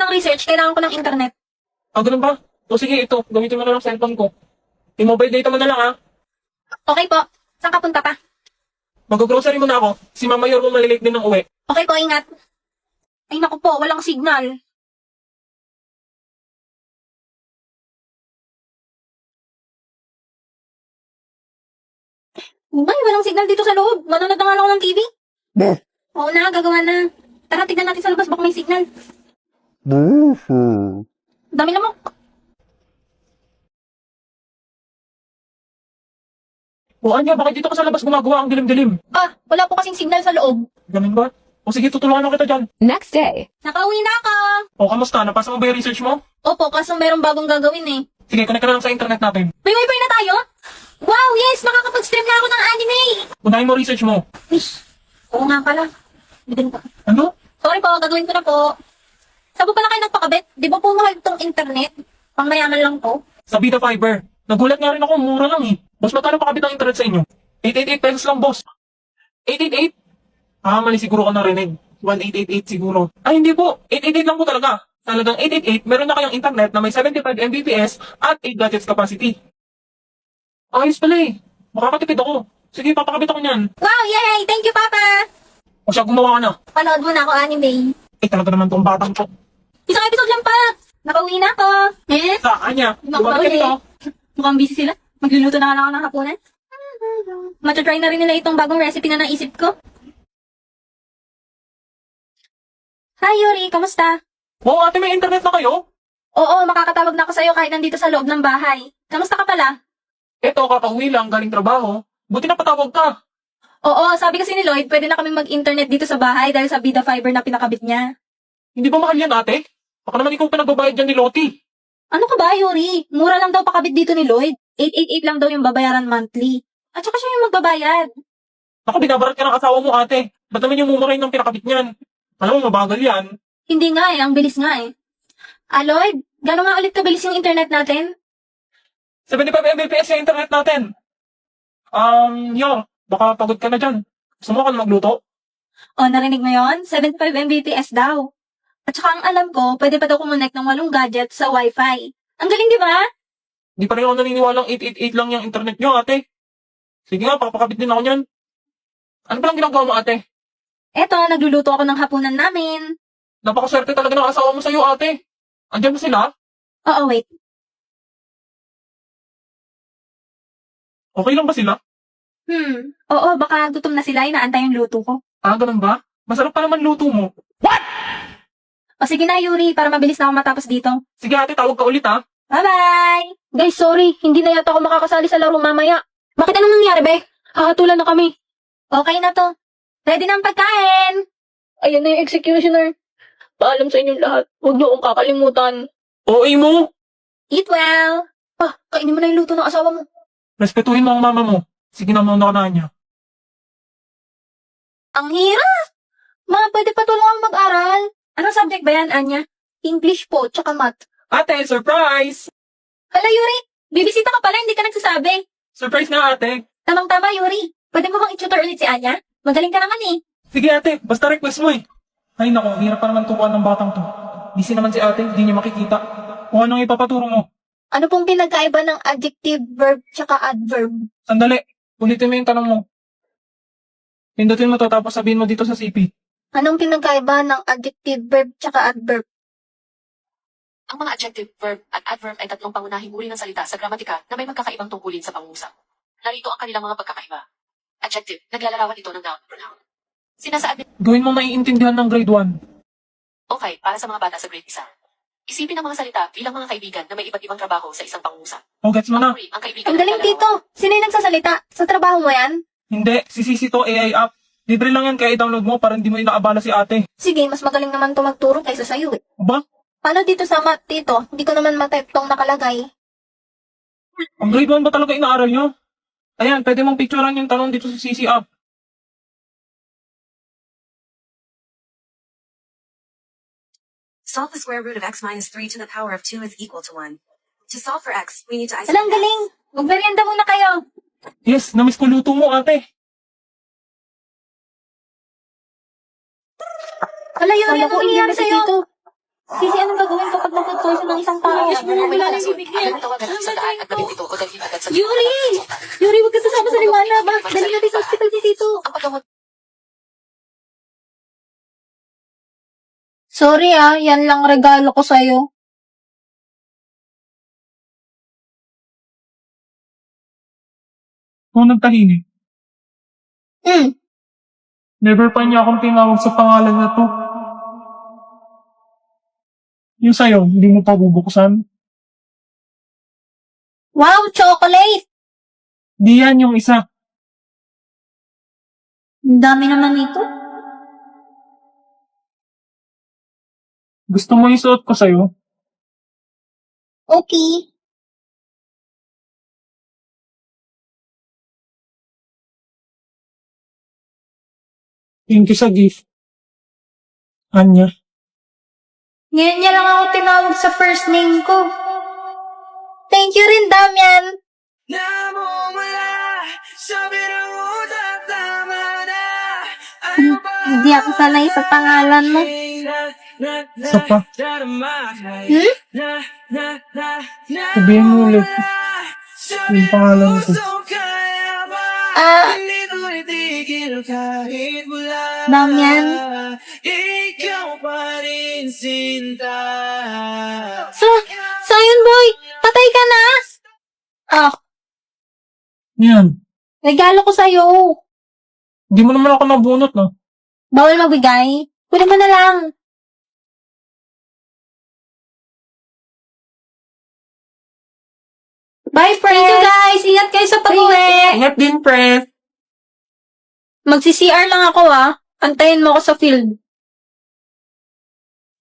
ng research, kailangan ko ng internet. Ganun ba? O sige, ito. Gamitin mo na lang cellphone ko. I-mobile data mo na lang, ha? Okay po. Saan ka punta pa? Mag-grocery muna ako. Si Mama Yor mo malilate din ng uwi. Okay po, ingat. Ay naku po, walang signal. Ay, walang signal dito sa loob. Manonood na nga lang ako ng TV. Oo na, gagawa na. Tara, tignan natin sa labas, baka may signal. Dami na mo. Anya, bakit dito ka sa labas gumagawa ang dilim-dilim? Wala po kasing signal sa loob. Ganun ba? O sige, tutulungan ako kita dyan. Next day. Nakauwi na ako. Kamusta? Napasa mo ba yung research mo? Opo, kaso merong bagong gagawin eh. Sige, connect ka na lang sa internet natin. May wifi na tayo? Wow, yes! Makakapag-stream na ako ng anime! Unahin mo research mo. Ish, oo nga pala. Bigyan pa. Ano? Sorry po, gagawin ko na po. Saan po pala kayo nagpakabit? Di ba po mahal itong internet? Pangmayaman lang to. Sa Vita Fiber. Nagulat nga rin ako, mura lang eh. Boss, magkano pakabit ang internet sa inyo? 888 pesos lang, boss. 888? Mali siguro ko narinig. 1888 siguro. Hindi po. 888 lang po talaga. Talagang 888, meron na kayong internet na may 75 Mbps at 8 gadgets capacity. Ayos pala eh. Makakatipid ako. Sige, papakabit ako niyan. Wow, yay! Thank you, Papa! O siya, gumawa ka na. Panood mo na ako anime. Talaga naman tong batang to. Isang episode lang pa! Nakauwi na ako. Anya, Naku, bumalik ka uli. dito. Mukhang busy sila. Magluluto na nga lang ako ng hapunan. Matatry na rin nila itong bagong recipe na naisip ko. Hi, Yuri. Kamusta? Oo, ate, may internet na kayo? Oo, makakatawag na ako sa'yo kahit nandito sa loob ng bahay. Kamusta ka pala? Eto, kakauwi lang, galing trabaho. Buti na patawag ka. Oo, sabi kasi ni Lloyd, pwede na kaming mag-internet dito sa bahay dahil sa Vida Fiber na pinakabit niya. Hindi ba mahal yan, ate? Baka naman ikaw pinagbabayad dyan ni Lottie. Ano ka ba, Yuri? Mura lang daw pakabit dito ni Lloyd. 888 lang daw yung babayaran monthly. At saka siya yung magbabayad. Naku, binabarat ka ng asawa mo, ate. Ba't naman yung mumurahin ng pinakabit niyan? Alam mo, mabagal yan. Hindi nga ang bilis nga eh. Lloyd, gano'n nga ulit kabilis yung internet natin? 75 Mbps yung internet natin. Baka pagod ka na dyan. Gusto mo ka na magluto? Narinig mo yon? 75 Mbps daw. At saka ang alam ko, pwede pa daw kumonect ng 8 gadgets sa Wi-Fi. Ang galing, di ba? Di pa rin ako naniniwalang 888 lang yung internet nyo, ate. Sige nga, papakabit din ako niyan. Ano palang ginagawa mo, ate? Eto, nagluluto ako ng hapunan namin. Napakaswerte talaga ng asawa mo sa'yo, ate. Andyan ba sila? Oo, wait. Okay lang ba sila? Oo, baka gutom na sila, inaantay yung luto ko. Ganun ba? Masarap pa naman luto mo. O sige na, Yuri, para mabilis na ako matapos dito. Sige, ate, tawag ka ulit, ha? Bye-bye! Guys, sorry. Hindi na yata ako makakasali sa laro mamaya. Bakit anong nangyari, be? Hahatulan na kami. Okay na to. Ready na ang pagkain. Ayan na yung executioner. Paalam sa inyong lahat. Huwag niyo akong kakalimutan. OA mo! Eat well. Kainin mo na yung luto ng asawa mo. Respetuhin mo ang mama mo. Sige na muna ka na niya. Ang hirap! Pwede pa tulungan mag-aral. Anong subject ba yan, Anya? English po, tsaka math. Ate, surprise! Hala, Yuri! Bibisita ka pala, hindi ka nagsasabi. Surprise nga, ate. Tamang-tama, Yuri. Pwede mo bang i-tutor ulit si Anya? Magaling ka naman eh. Sige, ate. Basta request mo eh. Ay, naku. Hirap pa naman turuan ng batang to. Busy naman si ate. Hindi niya makikita. Kung anong ipapaturo mo. Ano pong pinagkaiba ng adjective, verb, tsaka adverb? Sandali. Ulitin mo yung tanong mo. Pindutin mo to tapos sabihin mo dito sa CP. Anong pinagkaiba ng adjective, verb, tsaka adverb? Ang mga adjective, verb, at adverb ay tatlong pangunahing uri ng salita sa gramatika na may magkakaibang tungkulin sa pangungusap. Narito ang kanilang mga pagkakaiba. Adjective, naglalarawan ito ng noun pronoun. Sinasaad Gawin mo naiintindihan ng grade 1. okay para sa mga bata sa grade 1. Isipin ang mga salita bilang mga kaibigan na may iba't ibang trabaho sa isang pangungusap. Gets mo na? Uri, ang kaibigan Ang galing, Tito. Sino yung nagsasalita? Sa trabaho mo yan? Hindi. Si Sisi to AI app. Libre lang yan kaya i-download mo para hindi mo inaabala si ate. Sige, mas magaling naman to magturo kaysa sa'yo eh. Aba? Paano dito sa math, Tito? Hindi ko naman matype tong nakalagay. Ang grade 1 ba talaga inaaral nyo? Ayan, pwede mong picturean yung tanong dito sa CC app. Solve the square root of x minus 3 to the power of 2 is equal to 1. To solve for x, we need to isolate Alang galing! Magmerienda muna kayo. Yes, namiss ko luto mo ate. Hala, Yuri, ano nangyayari sa'yo? Sisi, anong gagawin kapag nag-food poison ng isang tao? Wala na yung bibigyan. Agad tawagan ang sandaan at gawin ito o dalhin agad sa Yuri! Yuri, huwag ka sasama sa liwanag. Dali natin sa hospital si Tito. Ang paggamot Sorry yan lang regalo ko sa'yo. Kung nagtahimik, never pa niya akong tinawag sa pangalan na to. Yung sa'yo, hindi mo pa bubuksan? Wow, chocolate! Di yan yung isa. Ang dami naman nito. Gusto mo isuot ko sa'yo? Okay. Thank you sa gift. Anya. Ngayon niya lang ako tinawag sa first name ko. Thank you rin, Damian. Hindi ako sanay sa pangalan mo. Isa pa. Sabihin mo ulit. Yung pangalan ko. Damian. Sayon boy, patay ka na. Yan. Regalo ko sa'yo. Di mo naman ako nabunot, no? Bawal magbigay. Kunin mo na lang. Bye, friends! Thank you, guys! Ingat kayo sa pag-uwi! Ingat din, press. Magsi-CR lang ako, Antayin mo ako sa field.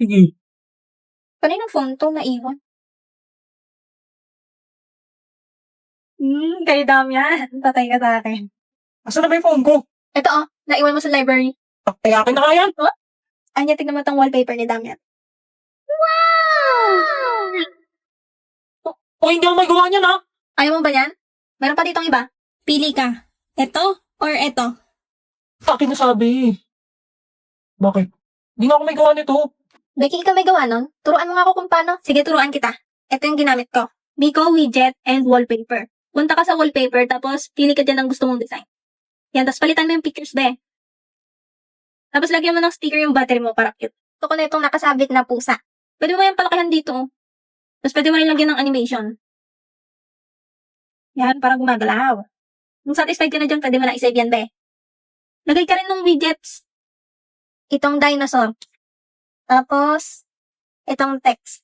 Sige. Kaninong phone to? Naiwan. Kayo Damian. Patay ka sa akin. Asa na ba yung phone ko? Ito, naiwan mo sa library. Kaya akin na nga yan. Anya, tignan mo itong wallpaper ni Damian. Wow! O hindi ako magawa niyan, ha? Ayaw mo ba yan? Meron pa ditong iba. Pili ka. Ito or ito? Akin na sabi. Bakit? Hindi na ako may gawa nito. Becky, ikaw may gawa nun? Turuan mo nga ako kung paano. Sige, turuan kita. Ito yung ginamit ko. Biko, widget, and wallpaper. Punta ka sa wallpaper, tapos pili ka dyan ng gusto mong design. Yan, tapos palitan mo yung pictures, be. Tapos lagyan mo ng sticker yung battery mo para cute. Ito ko na itong nakasabit na pusa. Pwede mo yung palakihan dito. Tapos pwede mo rin lagyan ng animation. Yan, parang gumagalaw. Kung satisfied ka na dyan, pwede mo na isave yan, be. Lagay ka rin ng widgets. Itong dinosaur. Tapos, itong text.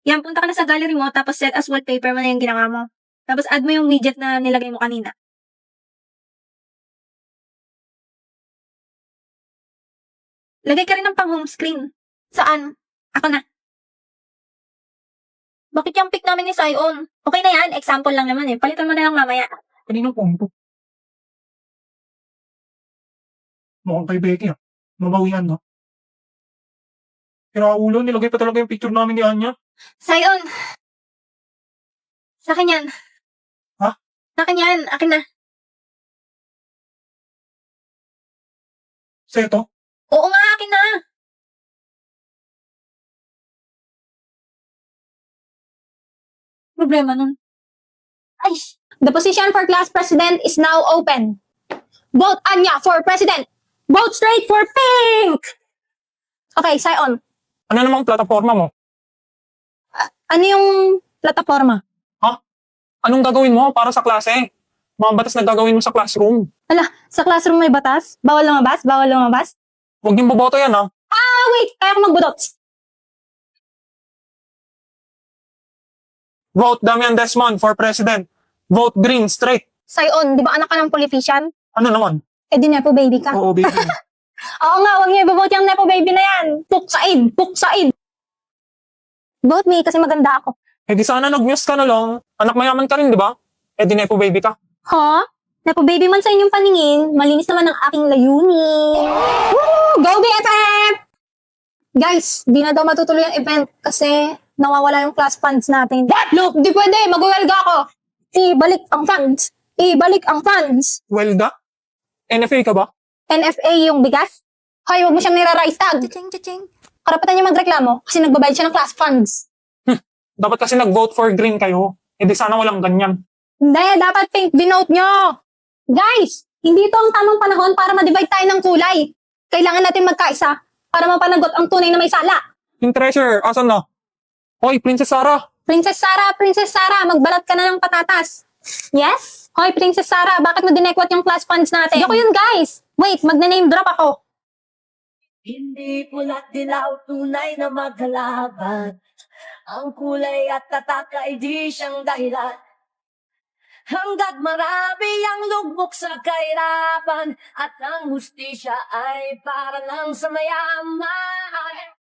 Yan, punta ka na sa gallery mo, tapos set as wallpaper mo na yung ginawa mo. Tapos add mo yung widget na nilagay mo kanina. Lagay ka rin ng pang home screen. Saan? Ako na. Bakit yung pick namin ni Sion? Okay na yan, example lang naman Palitan mo na lang mamaya. Kaninong phone ko? Mukhang kay Becky, ha? Mabawian, no? Kaya ulo, nilagay pa talaga yung picture namin ni Anya. Sion! Sa akin yan. Ha? Sa akin yan, akin na. Seto? Oo nga, akin na. Problema nun. Ay, The position for class president is now open. Vote Anya for president. Vote straight for pink. Okay, Sion. Ano namang plataforma mo? Ano yung plataforma? Anong gagawin mo para sa klase? Mga batas na gagawin mo sa classroom. Sa classroom may batas? Bawal lumabas? Bawal lumabas? Huwag niyong boboto yan, ha? Wait! Kaya ko magbudot. Vote Damian Desmond for president. Vote green, straight. Sion, di ba anak ka ng politician? Ano naman? Eh di Nepo baby ka. Oo, baby. Oo nga, huwag niyo ibobote yung Nepo baby na yan. Puksain! Puksain! Vote me kasi maganda ako. Eh di sana nag-muse ka na lang. Anak mayaman ka rin, di ba? Eh di nepo baby ka. Ha? Nepo baby man sa inyong paningin, malinis naman ang aking layunin. Woo! Go BFF! Guys, di na daw matutuloy ang event kasi nawawala yung class funds natin. What? Look, di pwede. Mag-welga ako. Ibalik ang funds. Ibalik ang funds. Welga? NFA ka ba? NFA yung bigas. Hoy, huwag mo siyang nira-rice tag. Ching, ching. Karapatan niya magreklamo kasi nagbabayad siya ng class funds. Dapat kasi nag-vote for green kayo. Hindi sana walang ganyan. Hindi, dapat pink binote nyo. Guys, hindi ito ang tamang panahon para ma-divide tayo ng kulay. Kailangan natin magkaisa para mapanagot ang tunay na may sala. Yung treasure, asan na? Hoy, Princess Sarah! Princess Sarah, magbalat ka na ng patatas. Yes? Hoy, Princess Sarah, bakit mo dinekwat yung class funds natin? Hindi ko yun, guys. Wait, magna-name drop ako. Hindi pula't dilaw, tunay na maghalaban. Ang kulay at tatak ay di siyang dahilan. Hanggat marami ang lugmok sa kahirapan at ang hustisya ay para lang sa mayaman.